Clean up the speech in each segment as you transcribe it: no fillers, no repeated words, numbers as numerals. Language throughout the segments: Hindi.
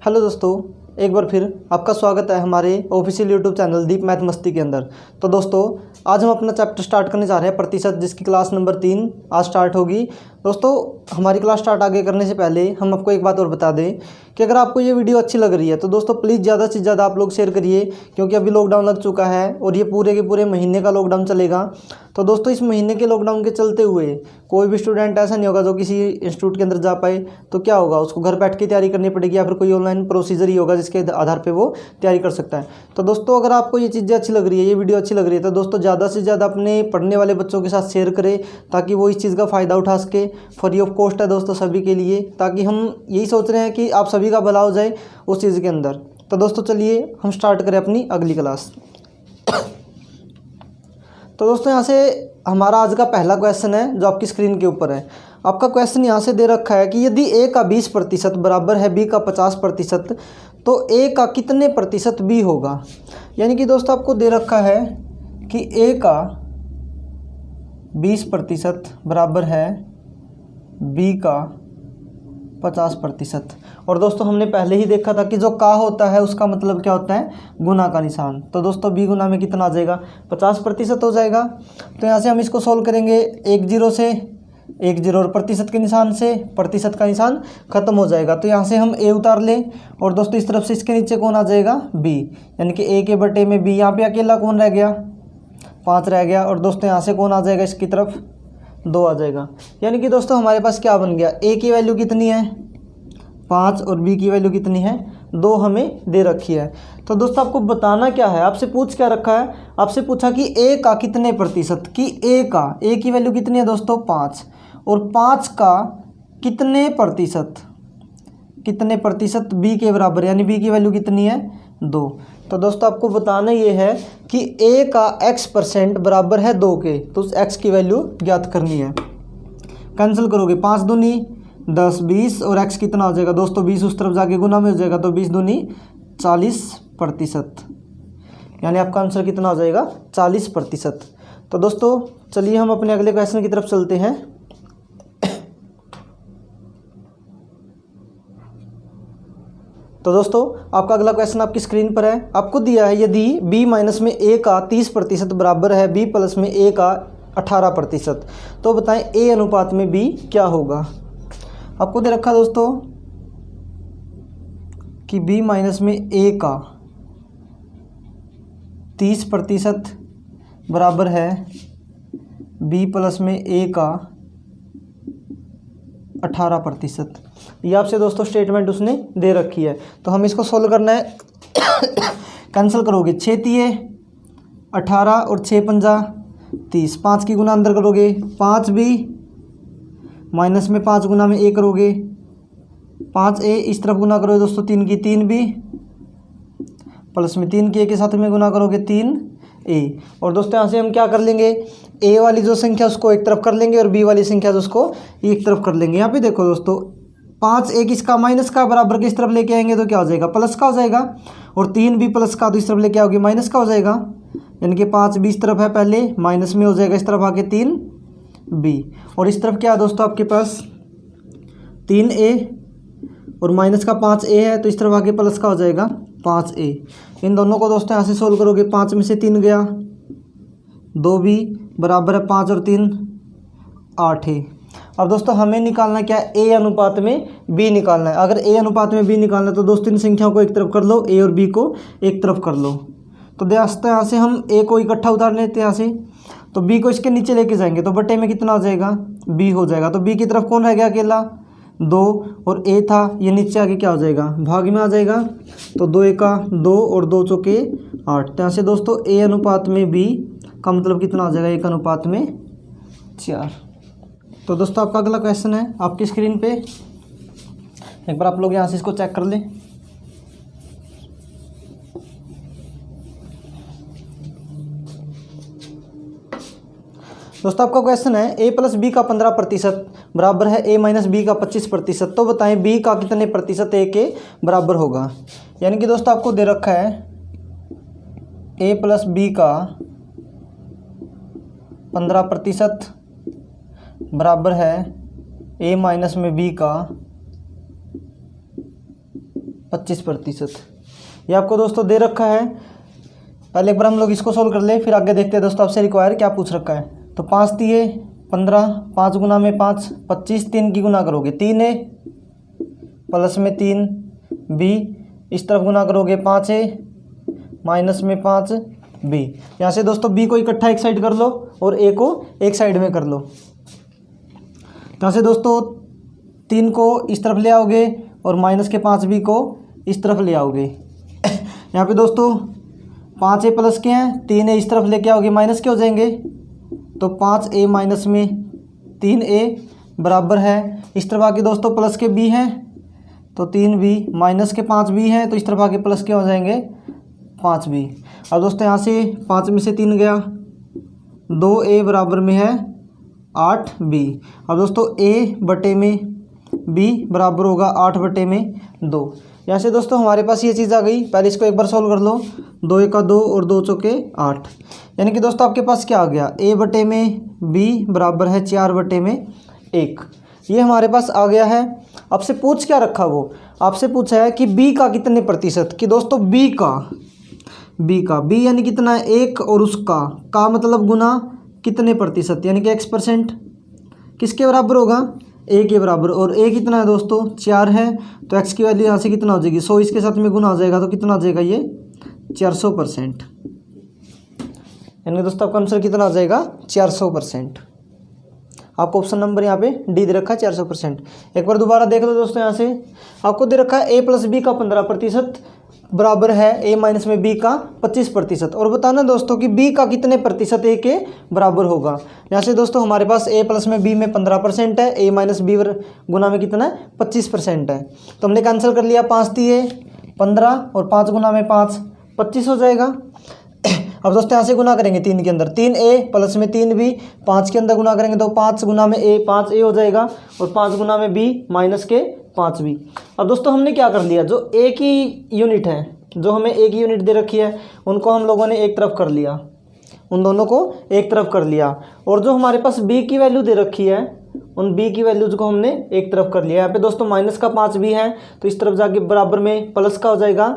हेलो दोस्तों, एक बार फिर आपका स्वागत है हमारे ऑफिशियल यूट्यूब चैनल दीप मैथ मस्ती के अंदर। तो दोस्तों, आज हम अपना चैप्टर स्टार्ट करने जा रहे हैं प्रतिशत, जिसकी क्लास नंबर 3 आज स्टार्ट होगी। दोस्तों, हमारी क्लास स्टार्ट आगे करने से पहले हम आपको एक बात और बता दें कि अगर आपको ये वीडियो अच्छी लग रही है तो दोस्तों प्लीज़ ज़्यादा से ज़्यादा आप लोग शेयर करिए, क्योंकि अभी लॉकडाउन लग चुका है और ये पूरे के पूरे महीने का लॉकडाउन चलेगा। तो दोस्तों, इस महीने के लॉकडाउन के चलते हुए कोई भी स्टूडेंट ऐसा नहीं होगा जो किसी इंस्टीट्यूट के अंदर जा पाए। तो क्या होगा, उसको घर बैठ के तैयारी करनी पड़ेगी या फिर कोई ऑनलाइन प्रोसीजर ही होगा जिसके आधार पे वो तैयारी कर सकता है। तो दोस्तों, अगर आपको ये चीज़ें अच्छी लग रही है, ये वीडियो अच्छी लग रही है, तो दोस्तों ज़्यादा से ज़्यादा अपने पढ़ने वाले बच्चों के साथ शेयर करें ताकि वो इस चीज़ का फ़ायदा उठा सके। फ्री ऑफ कॉस्ट है दोस्तों सभी के लिए, ताकि हम यही सोच रहे हैं कि आप सभी का भला हो जाए उस चीज़ के अंदर। तो दोस्तों चलिए हम स्टार्ट करें अपनी अगली क्लास। तो दोस्तों, यहाँ से हमारा आज का पहला क्वेश्चन है जो आपकी स्क्रीन के ऊपर है। आपका क्वेश्चन यहाँ से दे रखा है कि यदि a का 20% बराबर है b का 50%, तो a का कितने प्रतिशत b होगा। यानी कि दोस्तों आपको दे रखा है कि a का 20% बराबर है b का 50%। और दोस्तों हमने पहले ही देखा था कि जो का होता है उसका मतलब क्या होता है, गुना का निशान। तो दोस्तों b गुना में कितना आ जाएगा, 50% हो जाएगा। तो यहाँ से हम इसको सोल्व करेंगे, एक जीरो से एक जीरो और प्रतिशत के निशान से प्रतिशत का निशान खत्म हो जाएगा। तो यहाँ से हम a उतार लें और दोस्तों इस तरफ से इसके नीचे कौन आ जाएगा, b, यानी कि a के बटे में b। यहाँ पे अकेला कौन रह गया, 5 रह गया। और दोस्तों यहाँ से कौन आ जाएगा, इसकी तरफ 2 आ जाएगा। यानी कि दोस्तों हमारे पास क्या बन गया, a की वैल्यू कितनी है 5 और b की वैल्यू कितनी है 2 हमें दे रखी है। तो दोस्तों आपको बताना क्या है, आपसे पूछ क्या रखा है, आपसे पूछा कि a का कितने प्रतिशत, कि a की वैल्यू कितनी है दोस्तों 5, और 5 का कितने प्रतिशत b के बराबर, यानी b की वैल्यू कितनी है 2। तो दोस्तों आपको बताना ये है कि a का x% बराबर है 2 के, तो उस x की वैल्यू ज्ञात करनी है। कैंसिल करोगे, 5 दूनी 10 20 और x कितना हो जाएगा दोस्तों 20 उस तरफ जाके गुना में हो जाएगा, तो 20 दूनी 40%, यानी आपका आंसर कितना हो जाएगा 40%। तो दोस्तों चलिए हम अपने अगले क्वेश्चन की तरफ चलते हैं। तो दोस्तों आपका अगला क्वेश्चन आपकी स्क्रीन पर है। आपको दिया है यदि b माइनस में a का 30% बराबर है b प्लस में a का 18%, तो बताएं a अनुपात में b क्या होगा। आपको दे रखा दोस्तों कि b माइनस में a का 30% बराबर है b प्लस में a का 18%। ये आपसे दोस्तों स्टेटमेंट उसने दे रखी है। तो हम इसको सोल्व करना है। कैंसिल करोगे, 6 तिये 18 और 6 पंजा 30, 5 की गुना अंदर करोगे 5 b, माइनस में 5 गुना में a करोगे 5a, इस तरफ गुना करोगे दोस्तों 3 की 3b, प्लस में 3 की a के साथ में गुना करोगे 3a। और दोस्तों यहाँ से हम क्या कर लेंगे, a वाली जो संख्या उसको एक तरफ कर लेंगे और b वाली संख्या जो उसको एक तरफ कर लेंगे। यहाँ पे देखो दोस्तों 5 a किसका माइनस का बराबर किस तरफ लेके आएंगे तो क्या हो जाएगा, प्लस का हो जाएगा, और 3b प्लस का तो इस तरफ लेके आओगे माइनस का हो जाएगा, यानी कि 5b इस तरफ है पहले माइनस में हो जाएगा, इस तरफ आके 3b, और इस तरफ क्या है दोस्तों आपके पास 3a और माइनस का 5a है, तो इस तरफ आके प्लस का हो जाएगा 5a। इन दोनों को दोस्तों यहाँ से सोल्व करोगे, 5 में से 3 गया 2b बराबर है 5 और 3 8 है। अब दोस्तों हमें निकालना क्या है, a अनुपात में b निकालना है। अगर a अनुपात में b निकालना है तो दोस्तों इन संख्याओं को एक तरफ कर लो, a और b को एक तरफ कर लो। तो दोस्तों यहाँ से हम a को इकट्ठा उतार लेते हैं यहाँ से, तो b को इसके नीचे लेके जाएंगे तो बटे में कितना हो जाएगा b हो जाएगा। तो b की तरफ कौन रह गया अकेला 2, और a था ये नीचे आके क्या हो जाएगा भाग में आ जाएगा, तो 2 एका 2 और 2 चौके 8। तो यहाँ से दोस्तों a अनुपात में b का मतलब कितना हो जाएगा 1 अनुपात में 4। तो दोस्तों आपका अगला क्वेश्चन है आपकी स्क्रीन पे, एक बार आप लोग यहाँ से इसको चेक कर लें। दोस्तों आपका क्वेश्चन है a प्लस बी का 15% बराबर है a माइनस बी का 25%, तो बताएं b का कितने प्रतिशत a के बराबर होगा। यानी कि दोस्तों आपको दे रखा है a प्लस बी का 15% बराबर है a माइनस में b का 25%। ये आपको दोस्तों दे रखा है। पहले एक बार हम लोग इसको सोल्व कर ले, फिर आगे देखते हैं दोस्तों आपसे रिक्वायर क्या पूछ रखा है। तो 5 तिये 15, 5 गुना में 5 25, 3 की गुना करोगे 3a प्लस में 3b, इस तरफ गुना करोगे 5a माइनस में 5b। यहाँ से दोस्तों b को इकट्ठा एक साइड कर लो और a को एक साइड में कर लो। यहाँ से दोस्तों 3 को इस तरफ ले आओगे और माइनस के 5b को इस तरफ ले आओगे। यहाँ पे दोस्तों 5a प्लस के हैं, 3a इस तरफ लेके आओगे माइनस के हो जाएंगे, तो 5a माइनस में 3a बराबर है, इस तरफ आके दोस्तों प्लस के b हैं तो 3b माइनस के 5b हैं, तो इस तरफ आके प्लस के हो जाएंगे 5b। अब दोस्तों यहाँ से 5 में से 3 गया, 2a बराबर में है 8b। अब दोस्तों a बटे में b बराबर होगा 8 बटे में 2। यहाँ से दोस्तों हमारे पास ये चीज़ आ गई। पहले इसको एक बार सॉल्व कर लो, 2 1 2 और 2 चौके 8, यानी कि दोस्तों आपके पास क्या आ गया, a बटे में b बराबर है 4 बटे में 1। ये हमारे पास आ गया है। आपसे पूछ क्या रखा, वो आपसे पूछा है कि b का कितने प्रतिशत, कि दोस्तों b का b यानी कितना है 1, और उसका का मतलब गुना कितने प्रतिशत यानी कि x%, किसके बराबर होगा, a के बराबर। और a कितना है दोस्तों 4 है, तो x की वैल्यू यहाँ से कितना हो जाएगी 100, इसके साथ में गुना हो जाएगा तो कितना हो जाएगा ये 400%। यानी दोस्तों आपका आंसर कितना आ जाएगा 400%। आपको ऑप्शन नंबर यहाँ पे डी दे रखा है 400%। एक बार दोबारा देख लो दोस्तों, यहाँ से आपको दे रखा है a प्लस बी का 15% बराबर है a माइनस में b का 25%, और बताना दोस्तों कि b का कितने प्रतिशत a के बराबर होगा। यहाँ से दोस्तों हमारे पास a प्लस में b में 15% है, a माइनस b गुना में कितना है 25% है, तो हमने कैंसिल कर लिया। 5 तिये 15 और 5 गुना में 5 25 हो जाएगा। अब दोस्तों यहाँ से गुना करेंगे 3 के अंदर 3a प्लस में 3b, 5 के अंदर गुना करेंगे तो 5 गुना में a 5a हो जाएगा, और 5 गुना में b माइनस के 5b। अब दोस्तों हमने क्या कर लिया, जो a की यूनिट है, जो हमें a की यूनिट दे रखी है, उनको हम लोगों ने एक तरफ कर लिया, उन दोनों को एक तरफ कर लिया, और जो हमारे पास b की वैल्यू दे रखी है, उन b की वैल्यूज को हमने एक तरफ कर लिया। यहाँ पे दोस्तों माइनस का 5b है, तो इस तरफ जाके बराबर में प्लस का हो जाएगा,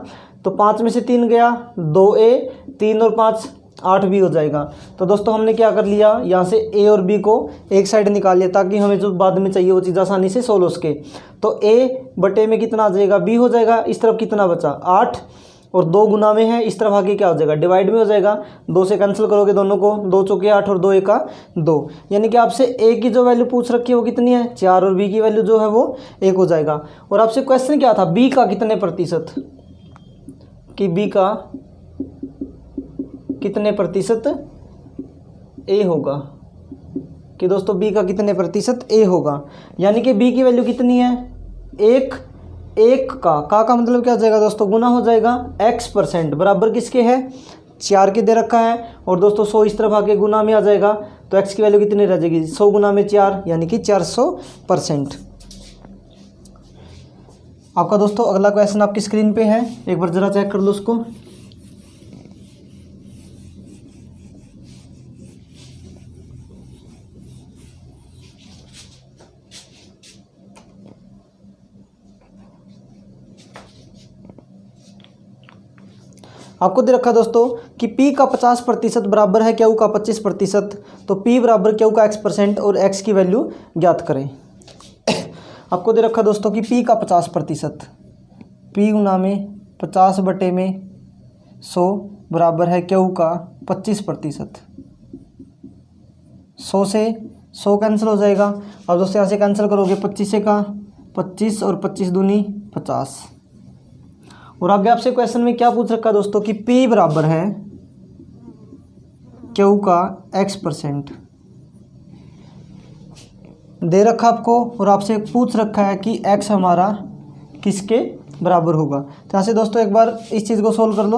तो 5 में से 3 गया 2a, 3 और 5 8b हो जाएगा। तो दोस्तों हमने क्या कर लिया, यहाँ से a और b को एक साइड निकाल लिया ताकि हमें जो बाद में चाहिए वो चीज़ आसानी से सोल्व हो सके। तो a बटे में कितना आ जाएगा b हो जाएगा, इस तरफ कितना बचा 8, और 2 गुना में है, इस तरफ आके क्या हो जाएगा डिवाइड में हो जाएगा, 2 से कैंसिल करोगे दोनों को, 2 चौके 8 और 2 एका 2, यानी कि आपसे a की जो वैल्यू पूछ रखी है वो कितनी है 4, और b की वैल्यू जो है वो 1 हो जाएगा। और आपसे क्वेश्चन क्या था, b का कितने प्रतिशत, कि b का कितने प्रतिशत a होगा, कि दोस्तों b का कितने प्रतिशत a होगा, यानी कि b की वैल्यू कितनी है 1, 1 का मतलब क्या हो जाएगा दोस्तों गुना हो जाएगा x% बराबर किसके है 4 के दे रखा है, और दोस्तों 100 इस तरफ आके गुना में आ जाएगा, तो x की वैल्यू कितनी रह जाएगी 100 गुना में 4 यानी कि 400%। आपका दोस्तों अगला क्वेश्चन आपकी स्क्रीन पे है, एक बार ज़रा चेक कर लो उसको। आपको दे रखा दोस्तों कि P का 50% बराबर है Q का 25%, तो P बराबर Q का x% और x की वैल्यू ज्ञात करें। आपको दे रखा दोस्तों कि P का 50%, P गुना में 50 बटे में 100 बराबर है Q का 25%। 100 से 100 कैंसिल हो जाएगा। अब दोस्तों यहाँ से कैंसिल करोगे 25 से का 25 और 25 दूनी 50। और आगे आपसे क्वेश्चन में क्या पूछ रखा दोस्तों कि P बराबर है Q का x% दे रखा आपको, और आपसे पूछ रखा है कि x हमारा किसके बराबर होगा। तो यहाँ से दोस्तों एक बार इस चीज़ को सोल्व कर लो।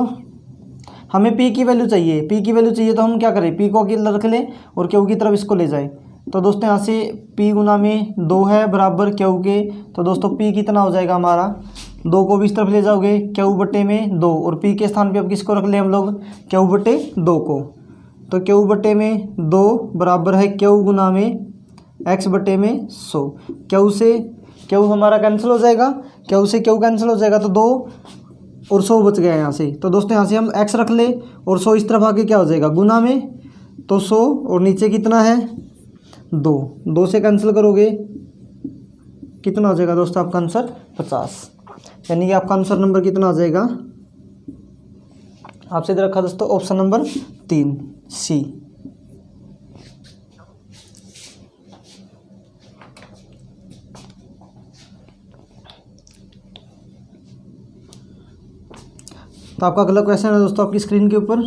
हमें P की वैल्यू चाहिए, P की वैल्यू चाहिए तो हम क्या करें, P को अकेले रख लें और Q की तरफ इसको ले जाए। तो दोस्तों यहाँ से P गुना में 2 है बराबर Q के, तो दोस्तों P कितना हो जाएगा हमारा, 2 को भी इस तरफ ले जाओगे Q बटे में 2, और P के स्थान पे अब किसको रख लें हम लोग Q बटे 2 को, तो Q बटे में 2 बराबर है Q गुना में x बटे में 100। Q से क्यू हमारा कैंसिल हो जाएगा, क्यू से क्यू कैंसिल हो जाएगा, तो 2 और 100 बच गया यहाँ से। तो दोस्तों यहाँ से हम x रख ले और 100 इस तरफ आके क्या हो जाएगा गुना में, तो 100 और नीचे कितना है 2 से कैंसिल करोगे कितना हो जाएगा दोस्तों आपका आंसर 50। यानी कि आपका आंसर नंबर कितना आ जाएगा, आपसे इधर रखा दोस्तों ऑप्शन नंबर 3 सी। तो आपका अगला क्वेश्चन है दोस्तों आपकी स्क्रीन के ऊपर।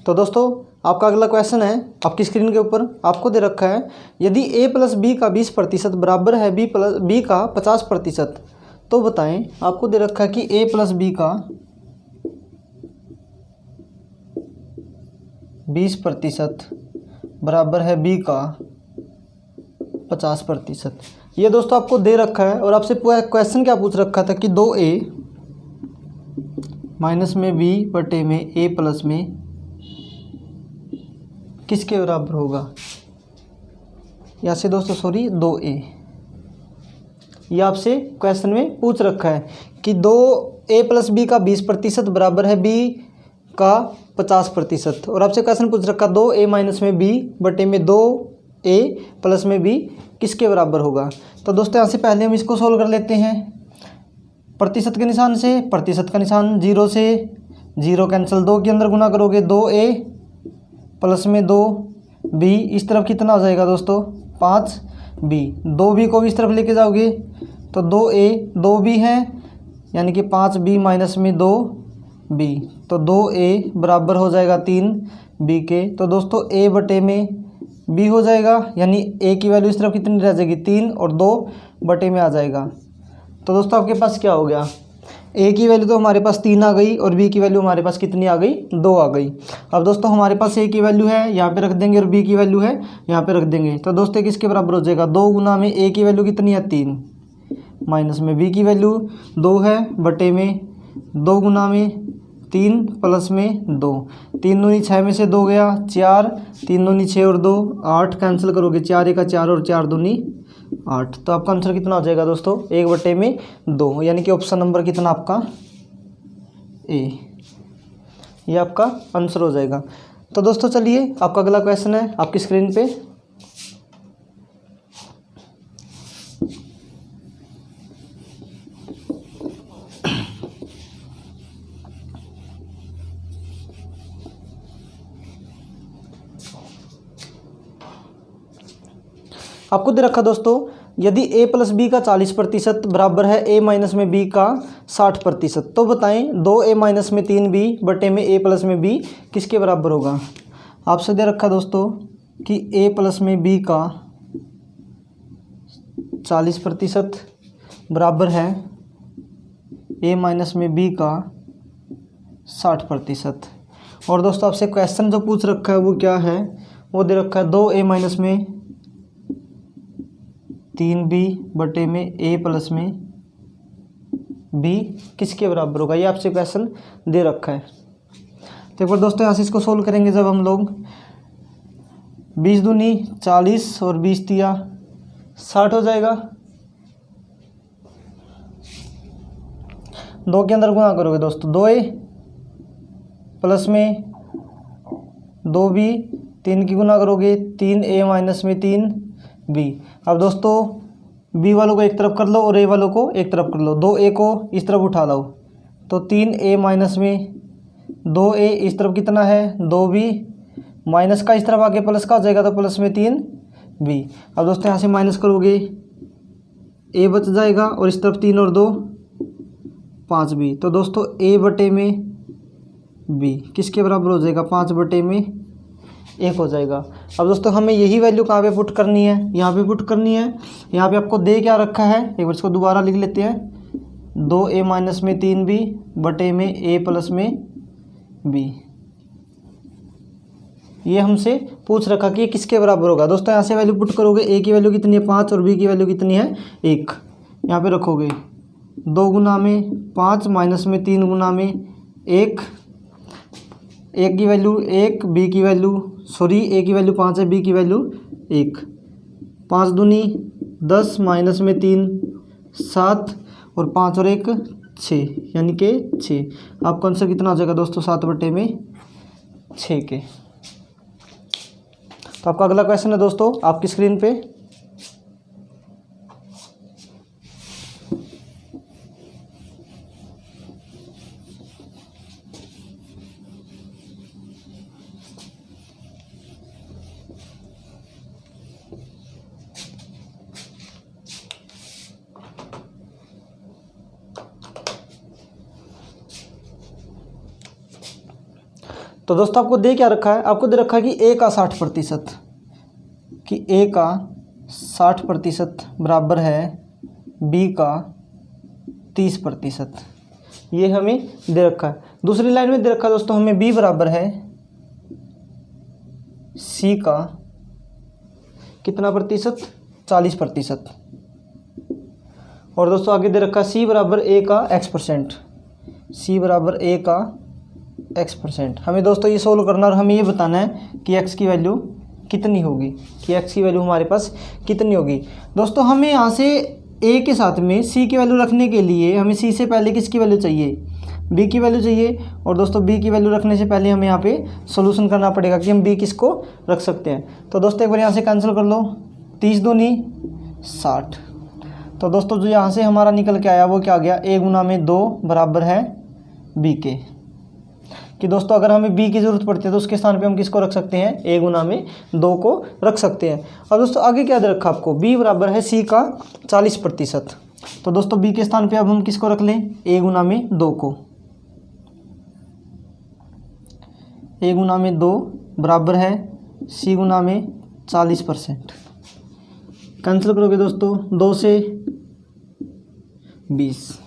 तो दोस्तों आपका अगला क्वेश्चन है आपकी स्क्रीन के ऊपर, आपको दे रखा है यदि a प्लस बी का 20% बराबर है बी का 50%, तो बताएं। आपको दे रखा है कि a प्लस बी का 20% बराबर है बी का 50%। ये दोस्तों आपको दे रखा है और आपसे क्वेश्चन क्या पूछ रखा था कि 2a माइनस में b बटे में a प्लस में किसके बराबर होगा। यहाँ से दोस्तों सॉरी 2a, ये आपसे क्वेश्चन में पूछ रखा है कि 2a प्लस बी का 20% बराबर है b का 50%, और आपसे क्वेश्चन पूछ रखा 2a माइनस में b बटे में 2a प्लस में b किसके बराबर होगा। तो दोस्तों यहाँ से पहले हम इसको सोल्व कर लेते हैं प्रतिशत के निशान से। प्रतिशत का निशान 0 से 0 कैंसिल, 2 के अंदर गुना करोगे 2a प्लस में 2b, इस तरफ कितना हो जाएगा दोस्तों 5b, 2b को भी इस तरफ लेके जाओगे तो 2a 2b है यानी कि 5b माइनस में 2b, तो 2a बराबर हो जाएगा 3b के। तो दोस्तों a बटे में b हो जाएगा, यानी a की वैल्यू इस तरफ कितनी रह जाएगी 3 और 2 बटे में आ जाएगा। तो दोस्तों आपके पास क्या हो गया, a की वैल्यू तो हमारे पास 3 आ गई और b की वैल्यू हमारे पास कितनी आ गई 2 आ गई। अब दोस्तों हमारे पास a की वैल्यू है यहाँ पे रख देंगे और b की वैल्यू है यहाँ पे रख देंगे। तो दोस्तों किसके बराबर हो जाएगा 2 गुना में a की वैल्यू कितनी है 3 माइनस में b की वैल्यू 2 है बटे में 2 गुना में 3 प्लस में 2, 3 दूनी 6 में से 2 गया 4, 3 दूनी 6 और 2 8, कैंसिल करोगे 4 1 4 और 4 दूनी 8। तो आपका आंसर कितना हो जाएगा दोस्तों 1 बटे में 2, यानी कि ऑप्शन नंबर कितना आपका ए, ये आपका आंसर हो जाएगा। तो दोस्तों चलिए आपका अगला क्वेश्चन है आपकी स्क्रीन पे। आपको दे रखा दोस्तों यदि a प्लस बी का 40% बराबर है a माइनस में b का 60%, तो बताएं 2a माइनस में 3b बटे में a प्लस में b किसके बराबर होगा। आपसे दे रखा दोस्तों कि a प्लस में b का 40% बराबर है a माइनस में b का 60%। और दोस्तों आपसे क्वेश्चन जो पूछ रखा है वो क्या है, वो दे रखा है 2a माइनस में 3b बटे में a प्लस में b किसके बराबर होगा, ये आपसे क्वेश्चन दे रखा है। तो एक बार दोस्तों यहाँ से इसको सोल्व करेंगे जब हम लोग 20 दूनी 40 और 20 तिया 60 हो जाएगा। 2 के अंदर गुना करोगे दोस्तों 2a प्लस में 2b, 3 की गुना करोगे 3a माइनस में 3b। अब दोस्तों b वालों को एक तरफ कर लो और a वालों को एक तरफ कर लो, 2a को इस तरफ उठा लो तो 3a माइनस में 2a, इस तरफ कितना है 2b, माइनस का इस तरफ आके प्लस का हो जाएगा तो प्लस में 3b। अब दोस्तों यहाँ से माइनस करोगे a बच जाएगा और इस तरफ 3 और 2 5b। तो दोस्तों a बटे में b किसके बराबर हो जाएगा 5 बटे में 1 हो जाएगा। अब दोस्तों हमें यही वैल्यू कहाँ पे पुट करनी है, यहाँ पे पुट करनी है। यहाँ पे आपको दे क्या रखा है, एक बार इसको दोबारा लिख लेते हैं 2a माइनस में 3b बटे में a प्लस में b। ये हमसे पूछ रखा कि ये किसके बराबर होगा। दोस्तों यहाँ से वैल्यू पुट करोगे, a की वैल्यू कितनी है 5 और b की वैल्यू कितनी है 1, यहाँ पे रखोगे 2 गुना में 5 माइनस में 3 गुना में 1, ए की वैल्यू 1, बी की वैल्यू ए की वैल्यू 5 है, बी की वैल्यू 1। 5 दूनी 10 माइनस में 3 7 और 5 और 1 6, यानी कि 6। आपका आंसर कितना आ जाएगा दोस्तों 7/6 के। तो आपका अगला क्वेश्चन है दोस्तों आपकी स्क्रीन पे। तो दोस्तों आपको दे क्या रखा है, आपको दे रखा है कि ए का 60%, कि ए का 60% बराबर है बी का 30%, ये हमें दे रखा है। दूसरी लाइन में दे रखा है दोस्तों हमें बी बराबर है सी का कितना प्रतिशत, 40%। और दोस्तों आगे दे रखा है सी बराबर ए का x%, सी बराबर ए का x%। हमें दोस्तों ये सोल्व करना और हमें ये बताना है कि x की वैल्यू कितनी होगी, कि x की वैल्यू हमारे पास कितनी होगी। दोस्तों हमें यहाँ से a के साथ में c की वैल्यू रखने के लिए हमें c से पहले किसकी वैल्यू चाहिए, b की वैल्यू चाहिए। और दोस्तों b की वैल्यू रखने से पहले हमें यहाँ पे सोल्यूशन करना पड़ेगा कि हम b किसको रख सकते हैं। तो दोस्तों एक बार यहाँ से कैंसिल कर लो, 30 दूनी 60। तो दोस्तों जो यहाँ से हमारा निकल के आया वो क्या आ गया, a गुना में 2 बराबर है b के। कि दोस्तों अगर हमें b की ज़रूरत पड़ती है तो उसके स्थान पे हम किसको रख सकते हैं, a गुना में 2 को रख सकते हैं। और दोस्तों आगे क्या दे रखा आपको, b बराबर है c का 40%। तो दोस्तों b के स्थान पे अब हम किसको रख लें, a गुना में 2 को। a गुना में 2 बराबर है c गुना में 40%। कैंसिल करोगे दोस्तों 2 से 20,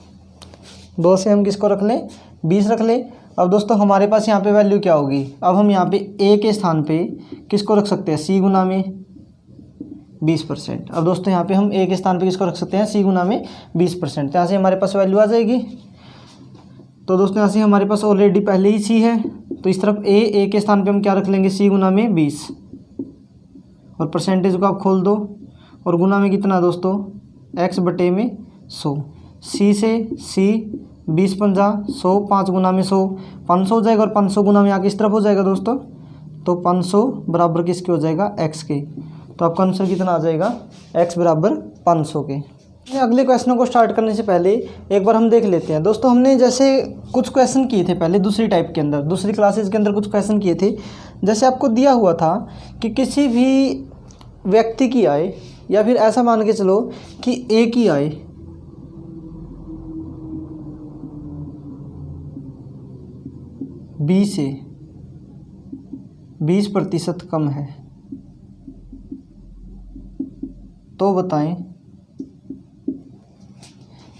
2 से हम किसको रख लें, 20 रख लें। अब दोस्तों हमारे पास यहाँ पे वैल्यू क्या होगी, अब हम यहाँ पे a के स्थान पे किसको रख सकते हैं, c गुना में 20%। अब दोस्तों यहाँ पे हम a के स्थान पे किसको रख सकते हैं, c गुना में 20%। यहाँ से हमारे पास वैल्यू आ जाएगी। तो दोस्तों यहाँ से हमारे पास ऑलरेडी पहले ही c है, तो इस तरफ a के स्थान पे हम क्या रख लेंगे, c गुना में 20 और परसेंटेज को आप खोल दो और गुना में कितना दोस्तों x/100। c से c 20 पंजा 100, 5 गुना में 100 500 हो जाएगा और 500 गुना में आके इस तरफ हो जाएगा दोस्तों। तो 500 बराबर किसके हो जाएगा, x के। तो आपका आंसर कितना आ जाएगा, x बराबर 500 के। अगले क्वेश्चनों को स्टार्ट करने से पहले एक बार हम देख लेते हैं दोस्तों, हमने जैसे कुछ क्वेश्चन किए थे पहले दूसरी टाइप के अंदर, दूसरी क्लासेस के अंदर कुछ क्वेश्चन किए थे। जैसे आपको दिया हुआ था कि किसी भी व्यक्ति की आय, या फिर ऐसा मान के चलो कि a की आय b से 20% कम है, तो बताएं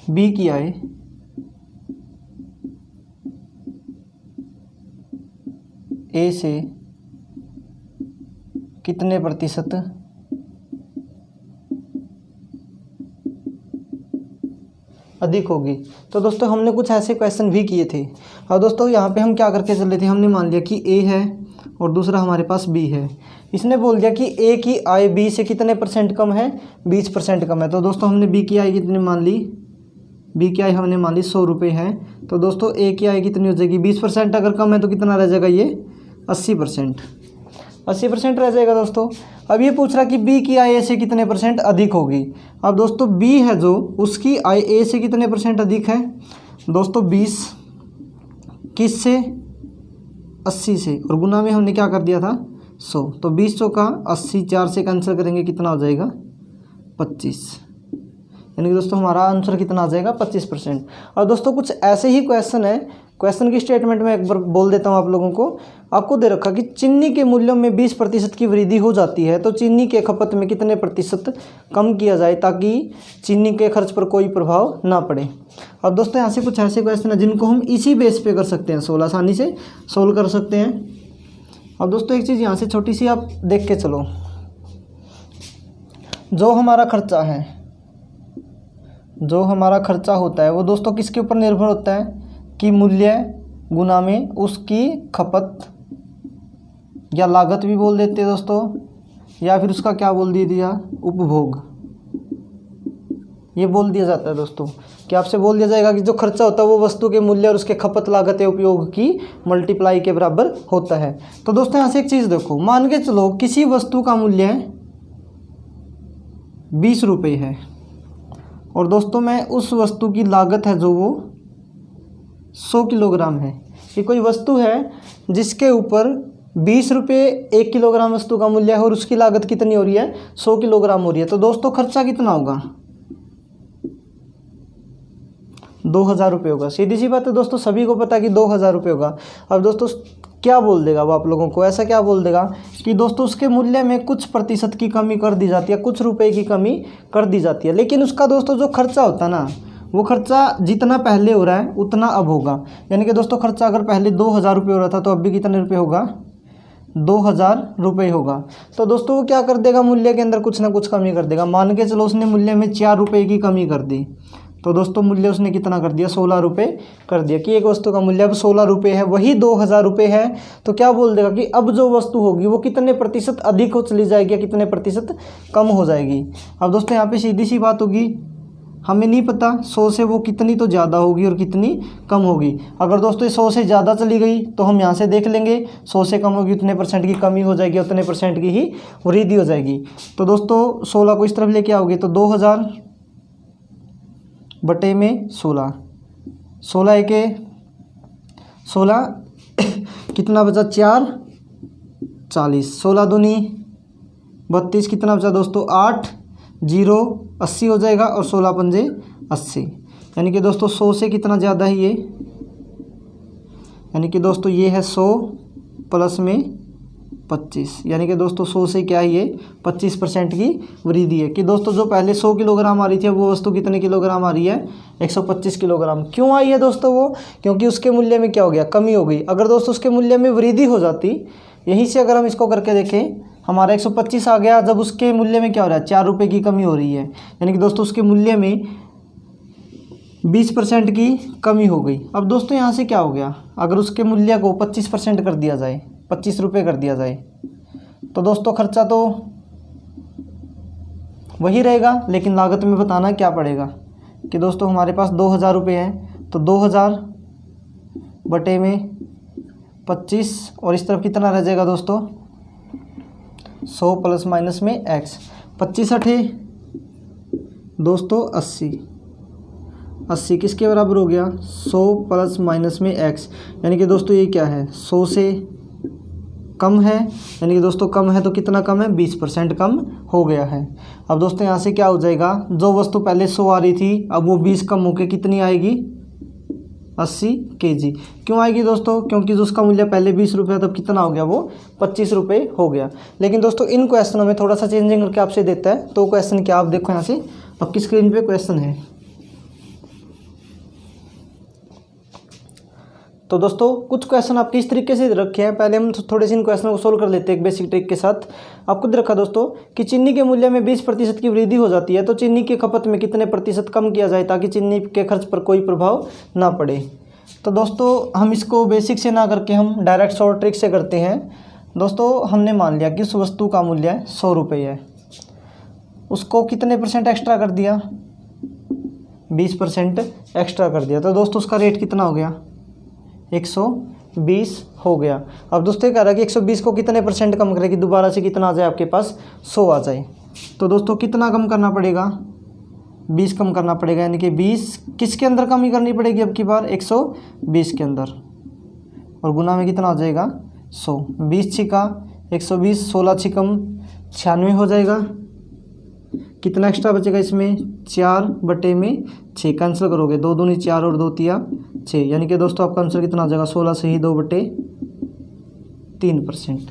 b की आय a से कितने प्रतिशत अधिक होगी। तो दोस्तों हमने कुछ ऐसे क्वेश्चन भी किए थे। और दोस्तों यहाँ पे हम क्या करके चल रहे थे, हमने मान लिया कि a है और दूसरा हमारे पास b है। इसने बोल दिया कि a की आय b से कितने % कम है, 20% कम है। तो दोस्तों हमने b की आय कितनी मान ली, b की आय हमने मान ली 100 रुपये है। तो दोस्तों a की आय कितनी हो जाएगी, 20% अगर कम है तो कितना रह जाएगा, ये 80% रह जाएगा दोस्तों। अब ये पूछ रहा कि b की आय a से कितने % अधिक होगी। अब दोस्तों b है जो, उसकी आय a से कितने % अधिक है दोस्तों, 20 किस से, 80 से, और गुना में हमने क्या कर दिया था 100। तो 20 चौका 80, 4 से कैंसिल करेंगे कितना हो जाएगा 25, यानी कि दोस्तों हमारा आंसर कितना आ जाएगा 25%। और दोस्तों कुछ ऐसे ही क्वेश्चन है, क्वेश्चन की स्टेटमेंट में एक बार बोल देता हूँ आप लोगों को। आपको दे रखा कि चीनी के मूल्यों में 20% की वृद्धि हो जाती है, तो चीनी के खपत में कितने प्रतिशत कम किया जाए ताकि चीनी के खर्च पर कोई प्रभाव ना पड़े। अब दोस्तों यहाँ से कुछ ऐसे क्वेश्चन हैं जिनको हम इसी बेस पे कर सकते हैं, 16 आसानी से सोल्व कर सकते हैं। अब दोस्तों एक चीज़ यहाँ से छोटी सी आप देख के चलो, जो हमारा खर्चा है जो हमारा खर्चा होता है वो दोस्तों किसके ऊपर निर्भर होता है कि मूल्य गुना में उसकी खपत या लागत भी बोल देते हैं दोस्तों, या फिर उसका क्या बोल दिया उपभोग, ये बोल दिया जाता है दोस्तों कि आपसे बोल दिया जाएगा कि जो खर्चा होता है वो वस्तु के मूल्य और उसके खपत लागत या उपयोग की मल्टीप्लाई के बराबर होता है। तो दोस्तों यहाँ से एक चीज़ देखो, मान के चलो किसी वस्तु का मूल्य 20 रुपये है और दोस्तों मैं उस वस्तु की लागत है जो वो 100 किलोग्राम है। ये कोई वस्तु है जिसके ऊपर 20 रुपये 1 किलोग्राम वस्तु का मूल्य है और उसकी लागत कितनी हो रही है 100 किलोग्राम हो रही है। तो दोस्तों खर्चा कितना होगा 2000 रुपये होगा। सीधी सी बात है दोस्तों, सभी को पता है कि 2000 रुपये होगा। अब दोस्तों क्या बोल देगा वो आप लोगों को, ऐसा क्या बोल देगा कि दोस्तों उसके मूल्य में कुछ प्रतिशत की कमी कर दी जाती है, कुछ रुपए की कमी कर दी जाती है, लेकिन उसका दोस्तों जो खर्चा होता है ना वो खर्चा जितना पहले हो रहा है उतना अब होगा। यानी कि दोस्तों खर्चा अगर पहले 2000 रुपये हो रहा था तो अब भी कितने रुपये होगा 2000 रुपये होगा। तो दोस्तों वो क्या कर देगा मूल्य के अंदर कुछ ना कुछ कमी कर देगा। मान के चलो उसने मूल्य में 4 रुपये की कमी कर दी तो दोस्तों मूल्य उसने कितना कर दिया 16 रुपये कर दिया कि एक वस्तु का मूल्य अब 16 रुपये है, वही 2000 रुपये है। तो क्या बोल देगा कि अब जो वस्तु होगी वो कितने प्रतिशत अधिक हो चली जाएगी या कितने प्रतिशत कम हो जाएगी। अब दोस्तों यहाँ पे सीधी सी बात होगी, हमें नहीं पता 100 से वो कितनी तो ज़्यादा होगी और कितनी कम होगी। अगर दोस्तों ये 100 से ज़्यादा चली गई तो हम यहाँ से देख लेंगे 100 से कम होगी उतने परसेंट की कमी हो जाएगी, उतने परसेंट की ही वृद्धि हो जाएगी। तो दोस्तों 16 को इस तरफ लेके आओगे तो 2000 बटे में 16, 16 एके 16 कितना बचा 4 40, 16 दूनी 32 कितना बचा दोस्तों 8 0 80 हो जाएगा और 16 पंजे 80। यानी कि दोस्तों 100 से कितना ज़्यादा है ये, यानी कि दोस्तों ये है 100 प्लस में 25, यानी कि दोस्तों 100 से क्या है ये 25% की वृद्धि है। कि दोस्तों जो पहले 100 किलोग्राम आ रही थी वो वस्तु कितने किलोग्राम आ रही है 125 किलोग्राम। क्यों आई है दोस्तों वो, क्योंकि उसके मूल्य में क्या हो गया कमी हो गई। अगर दोस्तों उसके मूल्य में वृद्धि हो जाती, यहीं से अगर हम इसको करके देखें हमारा 125 आ गया, जब उसके मूल्य में क्या हो रहा है 4 रुपये की कमी हो रही है, यानी कि दोस्तों उसके मूल्य में 20% की कमी हो गई। अब दोस्तों यहाँ से क्या हो गया, अगर उसके मूल्य को 25% कर दिया जाए 25 रुपये कर दिया जाए तो दोस्तों खर्चा तो वही रहेगा, लेकिन लागत में बताना क्या पड़ेगा कि दोस्तों हमारे पास 2000 रुपये हैं तो 2000 बटे में 25 और इस तरफ कितना रह जाएगा दोस्तों 100 प्लस माइनस में x, 25 अठे दोस्तों 80, 80 किसके बराबर हो गया 100 प्लस माइनस में x, यानी कि दोस्तों ये क्या है 100 से कम है, यानी कि दोस्तों कम है तो कितना कम है 20% कम हो गया है। अब दोस्तों यहाँ से क्या हो जाएगा, जो वस्तु पहले 100 आ रही थी अब वो 20 कम होकर कितनी आएगी 80 kg। क्यों आएगी दोस्तों, क्योंकि जो उसका मूल्य पहले 20 रुपये तब कितना हो गया वो 25 रुपये हो गया। लेकिन दोस्तों इन क्वेश्चनों में थोड़ा सा चेंजिंग करके आपसे देता है। तो क्वेश्चन क्या, आप देखो यहाँ से आपकी स्क्रीन पे क्वेश्चन है। तो दोस्तों कुछ क्वेश्चन आपके इस तरीके से रखे हैं, पहले हम थोड़े से इन क्वेश्चनों को सोल्व कर लेते हैं एक बेसिक ट्रिक के साथ। आपको रखा दोस्तों कि चीनी के मूल्य में 20% की वृद्धि हो जाती है तो चीनी की खपत में कितने प्रतिशत कम किया जाए ताकि चीनी के खर्च पर कोई प्रभाव ना पड़े। तो दोस्तों हम इसको बेसिक से ना करके हम डायरेक्ट शॉर्ट ट्रिक से करते हैं। दोस्तों हमने मान लिया कि उस वस्तु का मूल्य 100 रुपये है, उसको कितने % एक्स्ट्रा कर दिया 20% एक्स्ट्रा कर दिया, तो दोस्तों उसका रेट कितना हो गया 120 हो गया। अब दोस्तों कह रहा है कि 120 को कितने % कम करें कि दोबारा से कितना आ जाए आपके पास 100 आ जाए। तो दोस्तों कितना कम करना पड़ेगा 20 कम करना पड़ेगा, यानी कि 20 किसके अंदर कमी करनी पड़ेगी अब की बार 120 के अंदर, और गुना में कितना हो जाएगा 100, 20 छिका 120, 16 छिकम 96 हो जाएगा। कितना एक्स्ट्रा बचेगा इसमें 4 बटे में 6, कैंसिल करोगे 2 दूनी 4 और 2 तिया 6, यानी कि दोस्तों आपका आंसर कितना आ जाएगा 16 से ही 2 बटे 3%,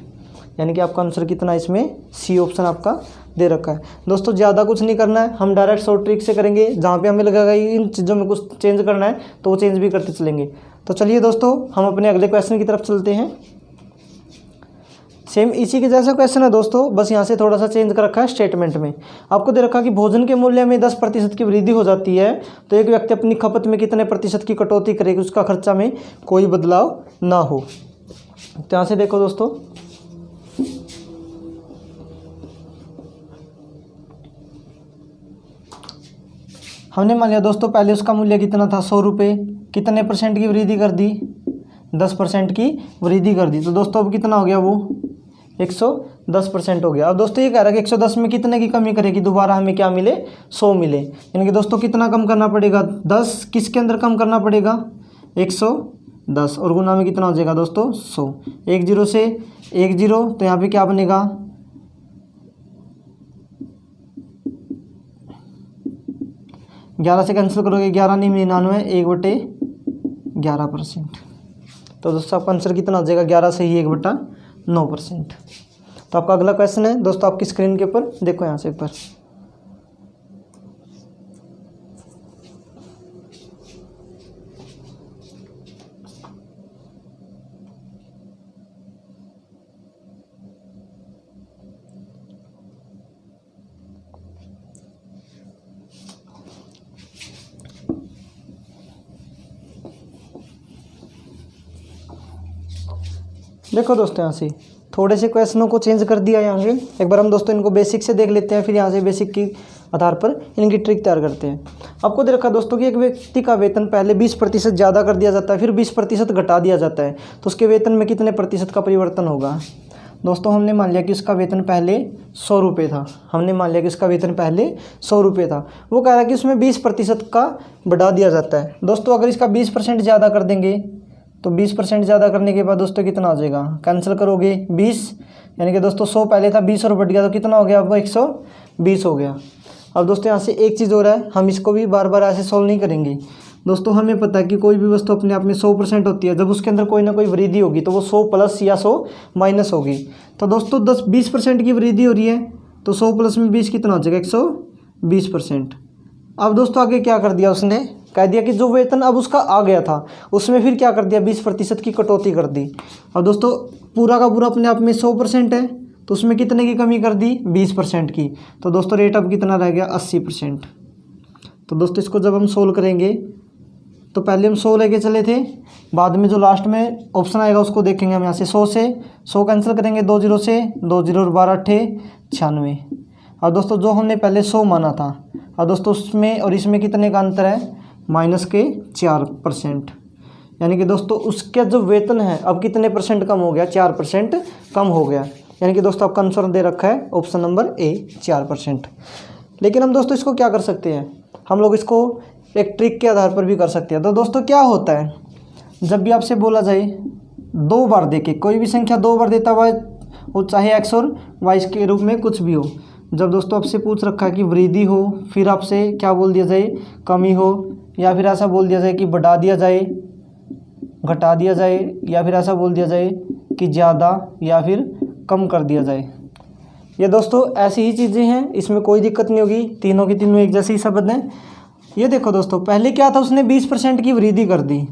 यानी कि आपका आंसर कितना इसमें सी ऑप्शन आपका दे रखा है। दोस्तों ज़्यादा कुछ नहीं करना है, हम डायरेक्ट शॉर्ट ट्रिक से करेंगे, जहाँ पे हमें लगेगा इन चीज़ों में कुछ चेंज करना है तो वो चेंज भी करते चलेंगे। तो चलिए दोस्तों हम अपने अगले क्वेश्चन की तरफ चलते हैं। सेम इसी के जैसा क्वेश्चन है दोस्तों, बस यहाँ से थोड़ा सा चेंज कर रखा है स्टेटमेंट में। आपको दे रखा कि भोजन के मूल्य में 10% की वृद्धि हो जाती है तो एक व्यक्ति अपनी खपत में कितने प्रतिशत की कटौती करेगी, उसका खर्चा में कोई बदलाव ना हो। तो यहाँ से देखो दोस्तों, हमने मान लिया दोस्तों पहले उसका मूल्य कितना था 100 रुपये, कितने परसेंट की वृद्धि कर दी, 10% की वृद्धि कर दी। तो दोस्तों अब कितना हो गया, वो 110% हो गया। अब दोस्तों ये कह रहा है कि 110 में कितने की कमी करेगी, दोबारा हमें क्या मिले, 100 मिले। यानी कि दोस्तों कितना कम करना पड़ेगा, 10 किसके अंदर कम करना पड़ेगा, 110, और गुना में कितना हो जाएगा दोस्तों 100। 10 से 10 तो यहाँ पे क्या बनेगा, 11 से कैंसिल करोगे 11 नहीं 99, 1/11%। तो दोस्तों आपका आंसर कितना हो जाएगा, 11 से ही 1/9%। तो आपका अगला क्वेश्चन है दोस्तों आपकी स्क्रीन के ऊपर, देखो यहाँ से एक बार। देखो दोस्तों यहाँ से थोड़े से क्वेश्चनों को चेंज कर दिया यहाँ से। एक बार हम दोस्तों इनको बेसिक से देख लेते हैं, फिर यहाँ से बेसिक के आधार पर इनकी ट्रिक तैयार करते हैं। आपको दे रखा दोस्तों कि एक व्यक्ति का वेतन पहले 20% ज़्यादा कर दिया जाता है, फिर 20% घटा दिया जाता है, तो उसके वेतन में कितने प्रतिशत का परिवर्तन होगा। दोस्तों हमने मान लिया कि उसका वेतन पहले 100 रुपये था, हमने मान लिया कि उसका वेतन पहले 100 रुपये था। वो कह रहा है कि उसमें 20% का बढ़ा दिया जाता है। दोस्तों अगर इसका 20% ज़्यादा कर देंगे तो 20% ज़्यादा करने के बाद दोस्तों कितना हो जाएगा, कैंसिल करोगे 20, यानी कि दोस्तों 100 पहले था 20 और बढ़ गया तो कितना हो गया, अब 120 हो गया। अब दोस्तों यहाँ से एक चीज़ हो रहा है, हम इसको भी बार बार ऐसे सॉल्व नहीं करेंगे। दोस्तों हमें पता है कि कोई भी वस्तु अपने आप में 100% होती है, जब उसके अंदर कोई ना कोई वृद्धि होगी तो वो 100 प्लस या 100 माइनस होगी। तो दोस्तों 20% की वृद्धि हो रही है तो 100 प्लस में 20 कितना हो जाएगा, 120%। अब दोस्तों आगे क्या कर दिया उसने, कह दिया कि जो वेतन अब उसका आ गया था उसमें फिर क्या कर दिया, 20% की कटौती कर दी। अब दोस्तों पूरा का पूरा अपने आप में 100% है तो उसमें कितने की कमी कर दी, 20% की। तो दोस्तों रेट अब कितना रह गया, 80%। तो दोस्तों इसको जब हम सोल्व करेंगे तो पहले हम 100 लेके चले थे, बाद में जो लास्ट में ऑप्शन आएगा उसको देखेंगे हम। यहाँ से 100 से 100 कैंसिल करेंगे, 2 0 से 2 0 और 12 8 96। और दोस्तों जो हमने पहले 100 माना था, और दोस्तों उसमें और इसमें कितने का अंतर है, माइनस के 4%। यानी कि दोस्तों उसका जो वेतन है अब कितने परसेंट कम हो गया, 4% कम हो गया। यानी कि दोस्तों आपका आंसर दे रखा है ऑप्शन नंबर ए 4%। लेकिन हम दोस्तों इसको क्या कर सकते हैं, हम लोग इसको एक ट्रिक के आधार पर भी कर सकते हैं। तो दोस्तों क्या होता है, जब भी आपसे बोला जाए 2 बार देके, कोई भी संख्या 2 बार देता हुआ वो चाहे एक्स और वाई के रूप में कुछ भी हो, जब दोस्तों आपसे पूछ रखा है कि वृद्धि हो, फिर आपसे क्या बोल दिया जाए, कमी हो, या फिर ऐसा बोल दिया जाए कि बढ़ा दिया जाए, घटा दिया जाए, या फिर ऐसा बोल दिया जाए कि ज़्यादा या फिर कम कर दिया जाए। ये दोस्तों ऐसी ही चीज़ें हैं, इसमें कोई दिक्कत नहीं होगी, तीनों की तीनों एक जैसे ही शब्द हैं। ये देखो दोस्तों पहले क्या था, उसने 20% की वृद्धि कर दी।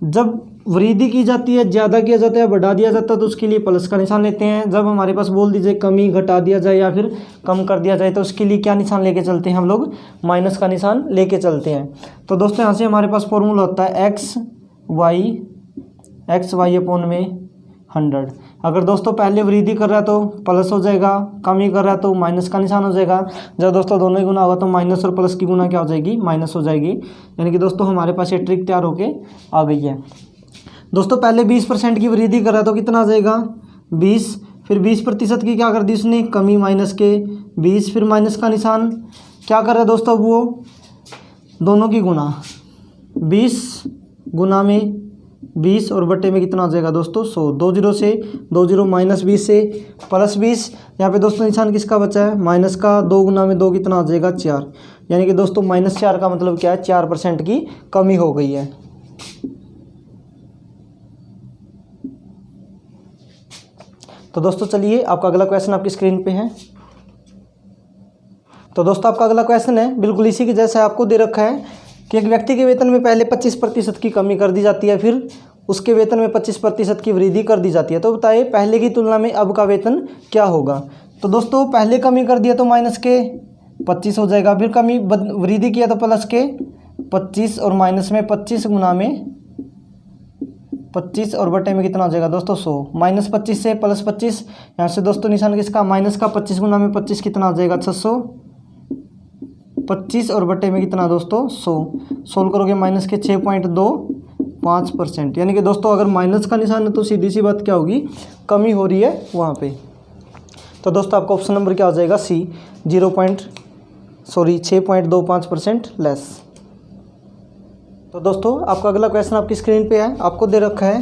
जब वृद्धि की जाती है, ज़्यादा किया जाता है, बढ़ा दिया जाता है तो उसके लिए प्लस का निशान लेते हैं। जब हमारे पास बोल दीजिए कमी, घटा दिया जाए या फिर कम कर दिया जाए तो उसके लिए क्या निशान लेके चलते हैं हम लोग, माइनस का निशान लेके चलते हैं। तो दोस्तों यहाँ से हमारे पास फॉर्मूला होता है एक्स वाई अपॉन में 100। अगर दोस्तों पहले वृद्धि कर रहा है तो प्लस हो जाएगा, कमी कर रहा है तो माइनस का निशान हो जाएगा। जब दोस्तों दोनों ही गुना होगा तो माइनस और प्लस की गुना क्या हो जाएगी, माइनस हो जाएगी। यानी कि दोस्तों हमारे पास ये ट्रिक तैयार होके आ गई है। दोस्तों पहले 20% की वृद्धि कर रहा है तो कितना आ जाएगा, 20, फिर 20% की क्या कर दी उसने, कमी, माइनस के 20, फिर माइनस का निशान क्या कर रहा है दोस्तों, वो दोनों की गुना, 20 गुना में 20 और बट्टे में कितना आ जाएगा दोस्तों 100। 2 0 से 2 0 माइनस 20 से प्लस 20, यहाँ पे दोस्तों निशान किसका बचा है, माइनस का। 2 गुना में 2 कितना आ जाएगा 4। यानी कि दोस्तों -4 का मतलब क्या है, 4% की कमी हो गई है। तो दोस्तों चलिए आपका अगला क्वेश्चन आपकी स्क्रीन पे है। तो दोस्तों आपका अगला क्वेश्चन है बिल्कुल इसी के जैसा, आपको दे रखा है कि एक व्यक्ति के वेतन में पहले 25% की कमी कर दी जाती है, फिर उसके वेतन में 25% की वृद्धि कर दी जाती है। तो बताइए पहले की तुलना में अब का वेतन क्या होगा। तो दोस्तों पहले कमी कर दिया तो माइनस के 25 हो जाएगा, फिर कमी वृद्धि किया तो प्लस के 25 और माइनस में 25 गुना में 25 और बटे में कितना हो जाएगा दोस्तों 100। माइनस 25 से प्लस 25, यहाँ से दोस्तों निशान किसका माइनस का, 25 गुना में 25 कितना हो जाएगा 600, 25 और बटे में कितना दोस्तों 100। सोल्व करोगे माइनस के 6.25%, यानी कि दोस्तों अगर माइनस का निशान है तो सीधी सी बात क्या होगी, कमी हो रही है वहाँ पे। तो दोस्तों आपका ऑप्शन नंबर क्या हो जाएगा सी, 6.25% लेस। तो दोस्तों आपका अगला क्वेश्चन आपकी स्क्रीन पे है, आपको दे रखा है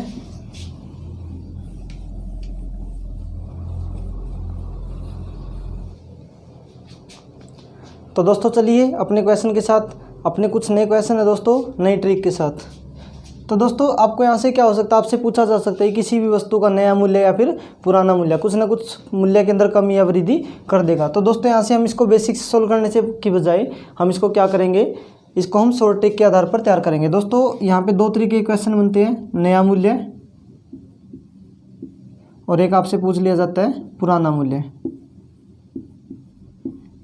तो दोस्तों चलिए अपने क्वेश्चन के साथ, अपने कुछ नए क्वेश्चन है दोस्तों नई ट्रिक के साथ। तो दोस्तों आपको यहाँ से क्या हो सकता है, आपसे पूछा जा सकता है किसी भी वस्तु का नया मूल्य या फिर पुराना मूल्य कुछ ना कुछ मूल्य के अंदर कमी या वृद्धि कर देगा। तो दोस्तों यहाँ से हम इसको बेसिक से सोल्व करने से की बजाय हम इसको क्या करेंगे, इसको हम शॉर्ट ट्रिक के आधार पर तैयार करेंगे। दोस्तों यहाँ पे दो तरीके के क्वेश्चन बनते हैं, नया मूल्य और एक आपसे पूछ लिया जाता है पुराना मूल्य,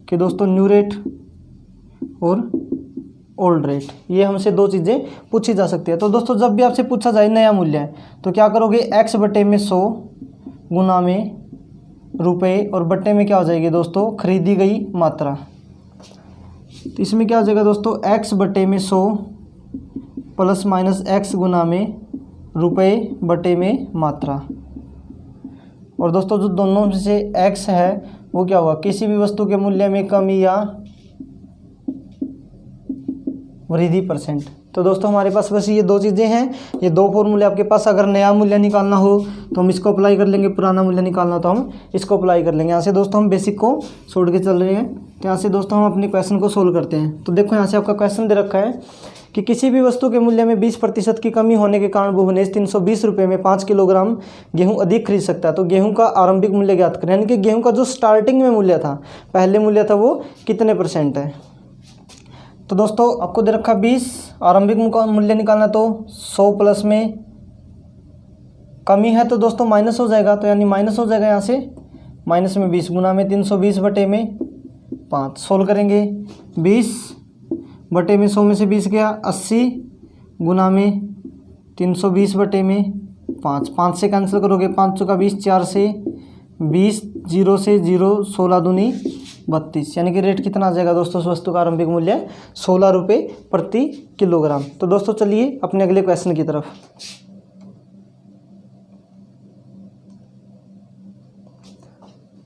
कि दोस्तों न्यू रेट और ओल्ड रेट, ये हमसे दो चीज़ें पूछी जा सकती है। तो दोस्तों जब भी आपसे पूछा जाए नया मूल्य तो क्या करोगे, x बटे में 100 गुना में रुपए और बटे में क्या हो जाएगी दोस्तों खरीदी गई मात्रा। तो इसमें क्या हो जाएगा दोस्तों x बटे में 100 प्लस माइनस x गुना में रुपए बटे में मात्रा। और दोस्तों जो दोनों में से x है वो क्या होगा, किसी भी वस्तु के मूल्य में कमी या वृद्धि %। तो दोस्तों हमारे पास बस ये दो चीज़ें हैं, ये दो फॉर्मूले आपके पास। अगर नया मूल्य निकालना हो तो हम इसको अप्लाई कर लेंगे, पुराना मूल्य निकालना हो तो हम इसको अप्लाई कर लेंगे। यहाँ से दोस्तों हम बेसिक को छोड़ के चल रहे हैं, तो यहाँ से दोस्तों हम अपने क्वेश्चन को सोल्व करते हैं। तो देखो यहाँ से आपका क्वेश्चन दे रखा है कि किसी भी वस्तु के मूल्य में 20% की कमी होने के कारण भुवनेश 320 रुपये में 5 किलोग्राम गेहूं अधिक खरीद सकता है। तो गेहूं का आरंभिक मूल्य ज्ञात करें, यानी कि गेहूं का जो स्टार्टिंग में मूल्य था, पहले मूल्य था, वो कितने % है। तो दोस्तों आपको दे रखा 20, आरंभिक मूल्य निकालना तो 100 प्लस में कमी है तो दोस्तों माइनस हो जाएगा, तो यानी माइनस हो जाएगा यहाँ से माइनस में 20 गुना में 320 बटे में 5। सोल्व करेंगे 20 बटे में 100 में से 20 गया 80 गुना में 320 बटे में 5। 5 से कैंसिल करोगे 5 चौका 20, 4 से 20, 0 से 0, 16 दूनी 32, यानी कि रेट कितना आ जाएगा दोस्तों उस वस्तु का आरंभिक मूल्य 16 रुपये प्रति किलोग्राम। तो दोस्तों चलिए अपने अगले क्वेश्चन की तरफ।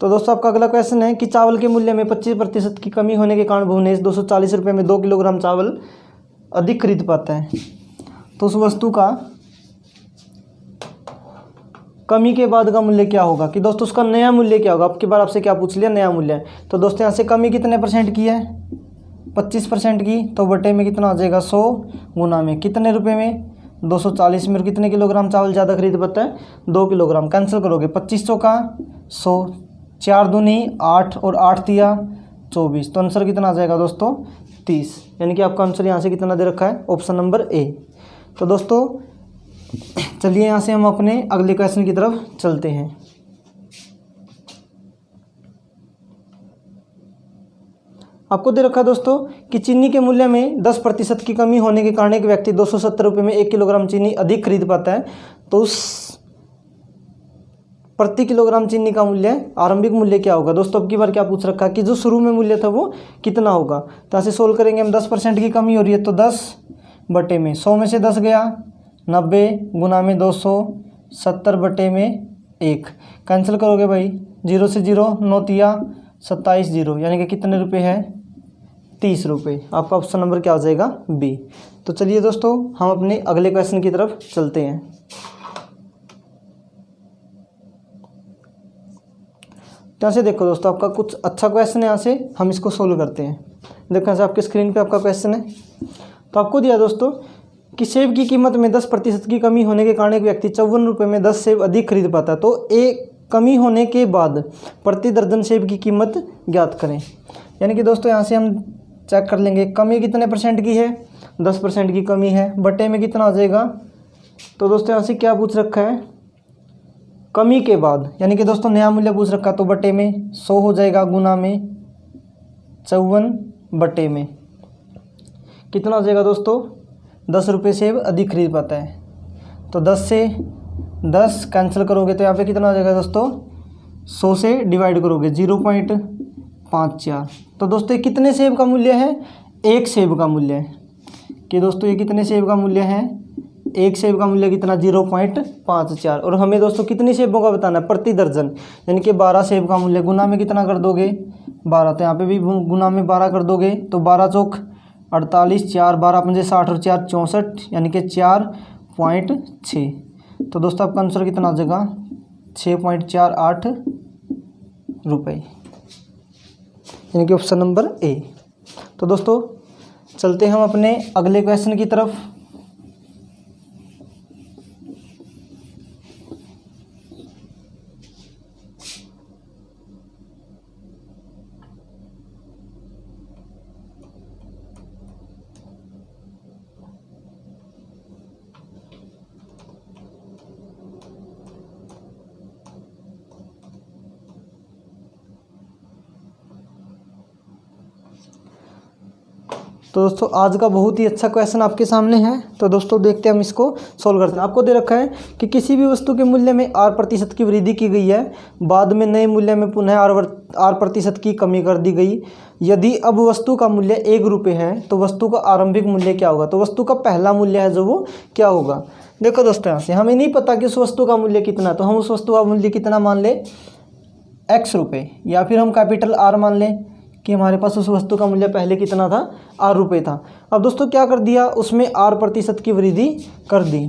तो दोस्तों आपका अगला क्वेश्चन है कि चावल के मूल्य में 25% की कमी होने के कारण भुवनेश 240 रुपये में 2 किलोग्राम चावल अधिक खरीद पाता है। तो उस वस्तु का कमी के बाद का मूल्य क्या होगा, कि दोस्तों उसका नया मूल्य क्या होगा। अब की बार आपसे क्या पूछ लिया, नया मूल्य। तो दोस्तों यहाँ से कमी कितने % की है, 25% की, तो बटे में कितना हो जाएगा 100 गुना में कितने रुपए में 240 में, और कितने किलोग्राम चावल ज़्यादा खरीद पाता है 2 किलोग्राम। कैंसिल करोगे 25 चौका 100, 4 दूनी 8 और 8 दिया 24, तो आंसर कितना आ जाएगा दोस्तों 30, यानी कि आपका आंसर यहाँ से कितना दे रखा है ऑप्शन नंबर ए। तो दोस्तों चलिए यहाँ से हम अपने अगले क्वेश्चन की तरफ चलते हैं। आपको दे रखा दोस्तों कि चीनी के मूल्य में 10% की कमी होने के कारण एक व्यक्ति 270 रुपये में 1 किलोग्राम चीनी अधिक खरीद पाता है। तो उस प्रति किलोग्राम चीनी का मूल्य आरंभिक मूल्य क्या होगा। दोस्तों अब की बार क्या पूछ रखा है कि जो शुरू में मूल्य था वो कितना होगा। तो ऐसे सोल्व करेंगे हम, 10% की कमी हो रही है तो 10 बटे में 100 में से 10 गया 90 गुना में 200, 70 बटे में 1। कैंसिल करोगे भाई 0 से 0, 9 तिया 27, 0, यानी कि कितने रुपए है 30 रुपये। आपका ऑप्शन नंबर क्या हो जाएगा बी। तो चलिए दोस्तों हम अपने अगले क्वेश्चन की तरफ चलते हैं। यहाँ से देखो दोस्तों आपका कुछ अच्छा क्वेश्चन है, यहाँ से हम इसको सोल्व करते हैं। देखो यहाँ से आपके स्क्रीन पे आपका क्वेश्चन है। तो आपको दिया दोस्तों कि सेब की कीमत में 10% की कमी होने के कारण एक व्यक्ति 54 रुपये में 10 सेब अधिक खरीद पाता है। तो एक कमी होने के बाद प्रति दर्जन सेब की कीमत ज्ञात करें। यानी कि दोस्तों यहाँ से हम चेक कर लेंगे कमी कितने % की है, 10% की कमी है, बटे में कितना हो जाएगा तो दोस्तों यहाँ से क्या पूछ रखा है, कमी के बाद, यानी कि दोस्तों नया मूल्य पूछ रखा, तो बटे में 100 हो जाएगा, गुना में 54 बटे में कितना हो जाएगा दोस्तों, 10 रुपये सेब अधिक खरीद पाता है। तो 10 से 10 कैंसिल करोगे तो यहाँ पे कितना हो जाएगा दोस्तों, 100 से डिवाइड करोगे 0.54। तो दोस्तों ये कितने सेब का मूल्य है, एक सेब का मूल्य है, कि दोस्तों ये कितने सेब का मूल्य है, एक सेब का मूल्य कितना, 0.54। और हमें दोस्तों कितनी सेबों का बताना है, प्रति दर्जन, यानी कि 12 सेब का मूल्य। गुना में कितना कर दोगे, 12, तो यहाँ पे भी गुना में 12 कर दोगे, तो 12 चौक 48, 4 12 पंजे 60 और 4 64, यानी कि 4.6। तो दोस्तों आपका आंसर कितना हो जाएगा, 6.48 रुपये, यानी कि ऑप्शन नंबर ए। तो दोस्तों चलते हैं हम अपने अगले क्वेश्चन की तरफ। तो दोस्तों आज का बहुत ही अच्छा क्वेश्चन आपके सामने है। तो दोस्तों देखते हैं हम इसको सॉल्व करते हैं। आपको दे रखा है कि किसी भी वस्तु के मूल्य में R% की वृद्धि की गई है, बाद में नए मूल्य में पुनः R% की कमी कर दी गई। यदि अब वस्तु का मूल्य 1 रुपये है तो वस्तु का आरंभिक मूल्य क्या होगा। तो वस्तु का पहला मूल्य है जो वो क्या होगा। देखो दोस्तों यहाँ से हमें नहीं पता कि उस वस्तु का मूल्य कितना, तो हम उस वस्तु का मूल्य कितना मान ले, X रुपये, या फिर हम कैपिटल R मान लें कि हमारे पास उस वस्तु का मूल्य पहले कितना था, R रुपये था। अब दोस्तों क्या कर दिया, उसमें R% की वृद्धि कर दी।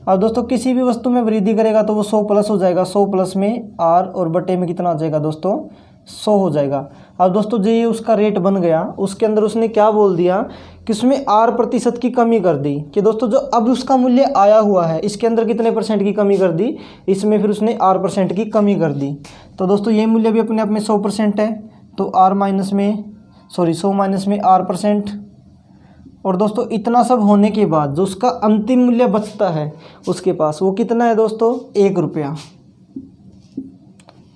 अब दोस्तों किसी भी वस्तु में वृद्धि करेगा तो वो 100 प्लस हो जाएगा, 100 प्लस में R और बटे में कितना हो जाएगा दोस्तों, 100 हो जाएगा। अब दोस्तों जो ये उसका रेट बन गया, उसके अंदर उसने क्या बोल दिया कि उसमें R% की कमी कर दी, कि दोस्तों जो अब उसका मूल्य आया हुआ है इसके अंदर कितने % की कमी कर दी, इसमें फिर उसने R% की कमी कर दी। तो दोस्तों ये मूल्य भी अपने आप में 100% है, तो 100 माइनस में R%। और दोस्तों इतना सब होने के बाद जो उसका अंतिम मूल्य बचता है उसके पास, वो कितना है दोस्तों, 1 रुपया।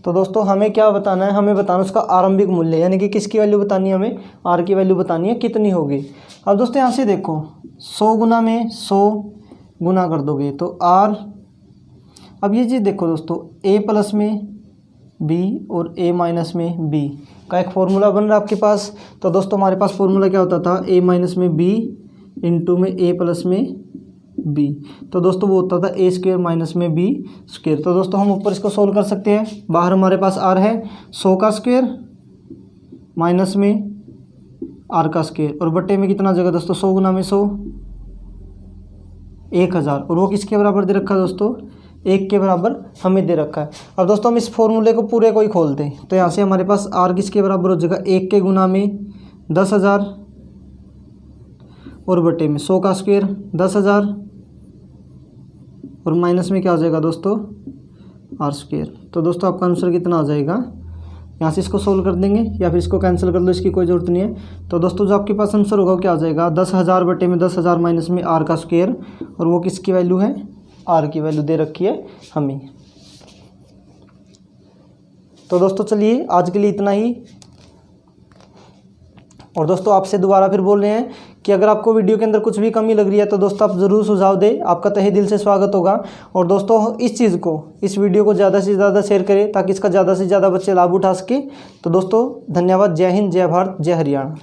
तो दोस्तों हमें क्या बताना है, हमें बताना उसका आरंभिक मूल्य, यानी कि किसकी वैल्यू बतानी है, हमें R की वैल्यू बतानी है कितनी होगी। अब दोस्तों यहाँ से देखो 100 गुना में 100 गुना कर दोगे तो R। अब ये चीज़ देखो दोस्तों, A प्लस में B और A माइनस में B का एक फॉर्मूला बन रहा है आपके पास। तो दोस्तों हमारे पास फॉर्मूला क्या होता था, A माइनस में B इंटू में A प्लस में B। तो दोस्तों वो होता था A स्क्वायर माइनस में B स्क्वायर। तो दोस्तों हम ऊपर इसको सोल्व कर सकते हैं। बाहर हमारे पास R है 100 का स्क्वायर माइनस में R का स्क्वायर, और बटे में कितना जगह दोस्तों, 100 गुना में 100 1000, और वो किसके बराबर दे रखा है दोस्तों, 1 के बराबर हमें दे रखा है। अब दोस्तों हम इस फॉर्मूले को पूरे को ही खोल दें तो यहाँ से हमारे पास R किसके बराबर हो जाएगा, 1 के गुना में 10,000 और बटे में 100 का स्क्वायर 10,000, और माइनस में क्या हो जाएगा दोस्तों, R स्क्वायर। तो दोस्तों आपका आंसर कितना आ जाएगा, यहाँ से इसको सोल्व कर देंगे या फिर इसको कैंसिल कर लो, इसकी कोई ज़रूरत नहीं है। तो दोस्तों जो आपके पास आंसर होगा क्या आ जाएगा, 10,000 बटे में 10,000 माइनस में R का स्क्वायर, और वो किसकी वैल्यू है, R की वैल्यू दे रखी है हमें। तो दोस्तों चलिए आज के लिए इतना ही। और दोस्तों आपसे दोबारा फिर बोल रहे हैं कि अगर आपको वीडियो के अंदर कुछ भी कमी लग रही है तो दोस्तों आप ज़रूर सुझाव दें, आपका तहे दिल से स्वागत होगा। और दोस्तों इस वीडियो को ज़्यादा से ज़्यादा शेयर करें ताकि इसका ज़्यादा से ज़्यादा बच्चे लाभ उठा सके। तो दोस्तों धन्यवाद। जय हिंद, जय भारत, जय हरियाणा।